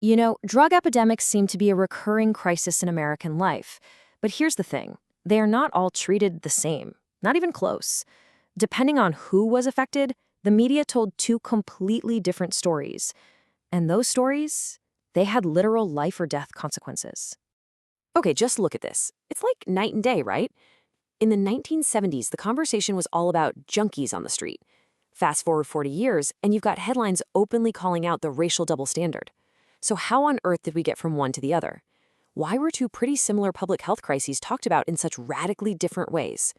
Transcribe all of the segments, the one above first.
You know, drug epidemics seem to be a recurring crisis in American life. But here's the thing, they are not all treated the same, not even close. Depending on who was affected, the media told two completely different stories. And those stories, they had literal life or death consequences. Okay, just look at this. It's like night and day, right? In the 1970s, the conversation was all about junkies on the street. Fast forward 40 years, and you've got headlines openly calling out the racial double standard. So how on earth did we get from one to the other? Why were two pretty similar public health crises talked about in such radically different ways?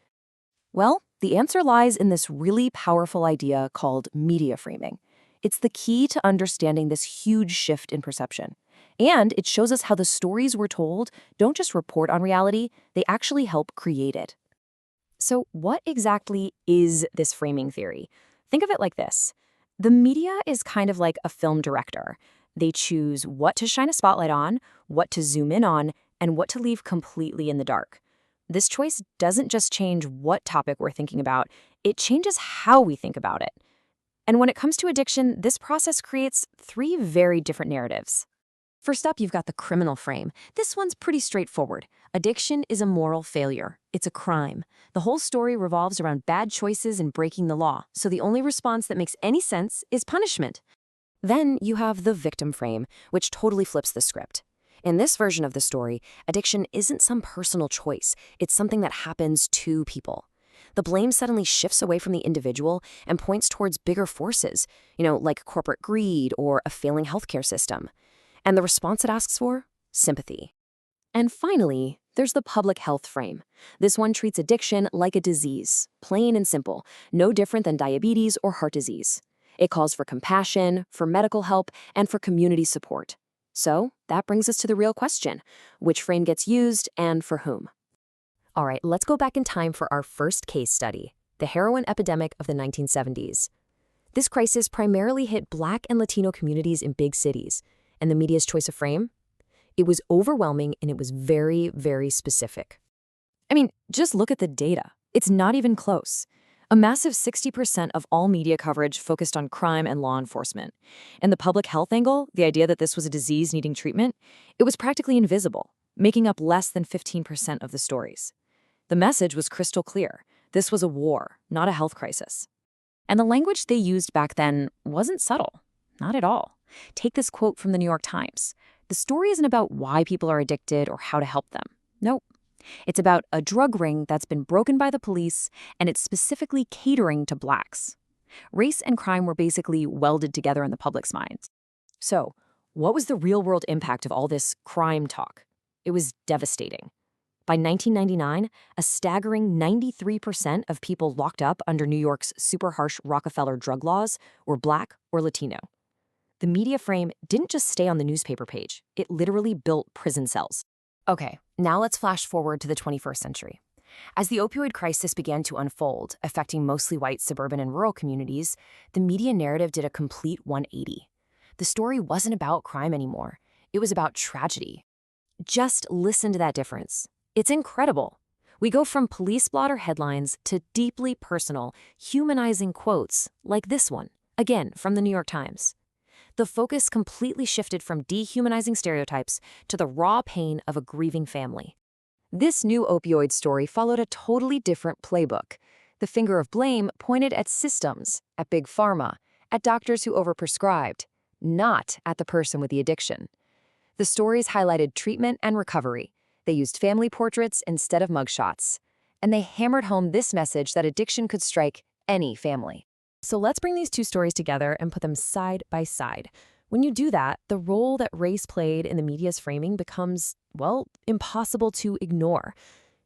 Well, the answer lies in this really powerful idea called media framing. It's the key to understanding this huge shift in perception. And it shows us how the stories we're told don't just report on reality, they actually help create it. So, what exactly is this framing theory? Think of it like this. The media is kind of like a film director. They choose what to shine a spotlight on, what to zoom in on, and what to leave completely in the dark. This choice doesn't just change what topic we're thinking about, it changes how we think about it. And when it comes to addiction, this process creates three very different narratives. First up, you've got the criminal frame. This one's pretty straightforward. Addiction is a moral failure. It's a crime. The whole story revolves around bad choices and breaking the law, so the only response that makes any sense is punishment. Then you have the victim frame, which totally flips the script. In this version of the story, addiction isn't some personal choice. It's something that happens to people. The blame suddenly shifts away from the individual and points towards bigger forces, like corporate greed or a failing healthcare system. And the response it asks for? Sympathy. And finally, there's the public health frame. This one treats addiction like a disease, plain and simple, no different than diabetes or heart disease. It calls for compassion, for medical help, and for community support. So that brings us to the real question: which frame gets used and for whom? All right, let's go back in time for our first case study, the heroin epidemic of the 1970s. This crisis primarily hit Black and Latino communities in big cities. And the media's choice of frame? It was overwhelming and it was very, very specific. I mean, just look at the data. It's not even close. A massive 60% of all media coverage focused on crime and law enforcement. And the public health angle, the idea that this was a disease needing treatment, it was practically invisible, making up less than 15% of the stories. The message was crystal clear. This was a war, not a health crisis. And the language they used back then wasn't subtle. Not at all. Take this quote from the New York Times. The story isn't about why people are addicted or how to help them. Nope. It's about a drug ring that's been broken by the police, and it's specifically catering to Blacks. Race and crime were basically welded together in the public's minds. So, what was the real-world impact of all this crime talk? It was devastating. By 1999, a staggering 93% of people locked up under New York's super harsh Rockefeller drug laws were Black or Latino. The media frame didn't just stay on the newspaper page, it literally built prison cells. Okay, now let's flash forward to the 21st century. As the opioid crisis began to unfold, affecting mostly white suburban and rural communities, the media narrative did a complete 180. The story wasn't about crime anymore, it was about tragedy. Just listen to that difference. It's incredible. We go from police blotter headlines to deeply personal, humanizing quotes like this one, again from the New York Times. The focus completely shifted from dehumanizing stereotypes to the raw pain of a grieving family. This new opioid story followed a totally different playbook. The finger of blame pointed at systems, at big pharma, at doctors who overprescribed, not at the person with the addiction. The stories highlighted treatment and recovery. They used family portraits instead of mugshots. And they hammered home this message that addiction could strike any family. So let's bring these two stories together and put them side by side. When you do that, the role that race played in the media's framing becomes, well, impossible to ignore.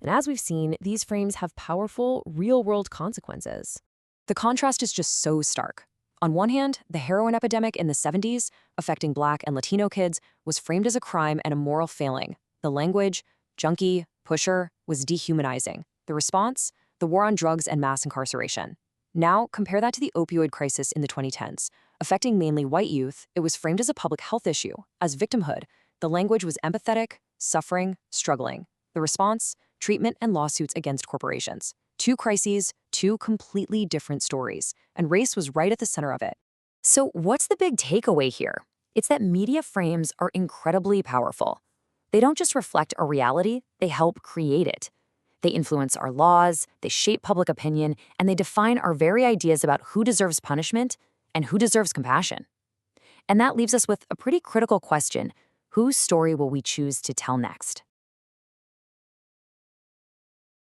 And as we've seen, these frames have powerful, real-world consequences. The contrast is just so stark. On one hand, the heroin epidemic in the 70s, affecting Black and Latino kids, was framed as a crime and a moral failing. The language, junkie, pusher, was dehumanizing. The response? The war on drugs and mass incarceration. Now, compare that to the opioid crisis in the 2010s. Affecting mainly white youth, it was framed as a public health issue, as victimhood. The language was empathetic, suffering, struggling. The response? Treatment and lawsuits against corporations. Two crises, two completely different stories, and race was right at the center of it. So what's the big takeaway here? It's that media frames are incredibly powerful. They don't just reflect a reality, they help create it. They influence our laws, they shape public opinion, and they define our very ideas about who deserves punishment and who deserves compassion. And that leaves us with a pretty critical question: whose story will we choose to tell next?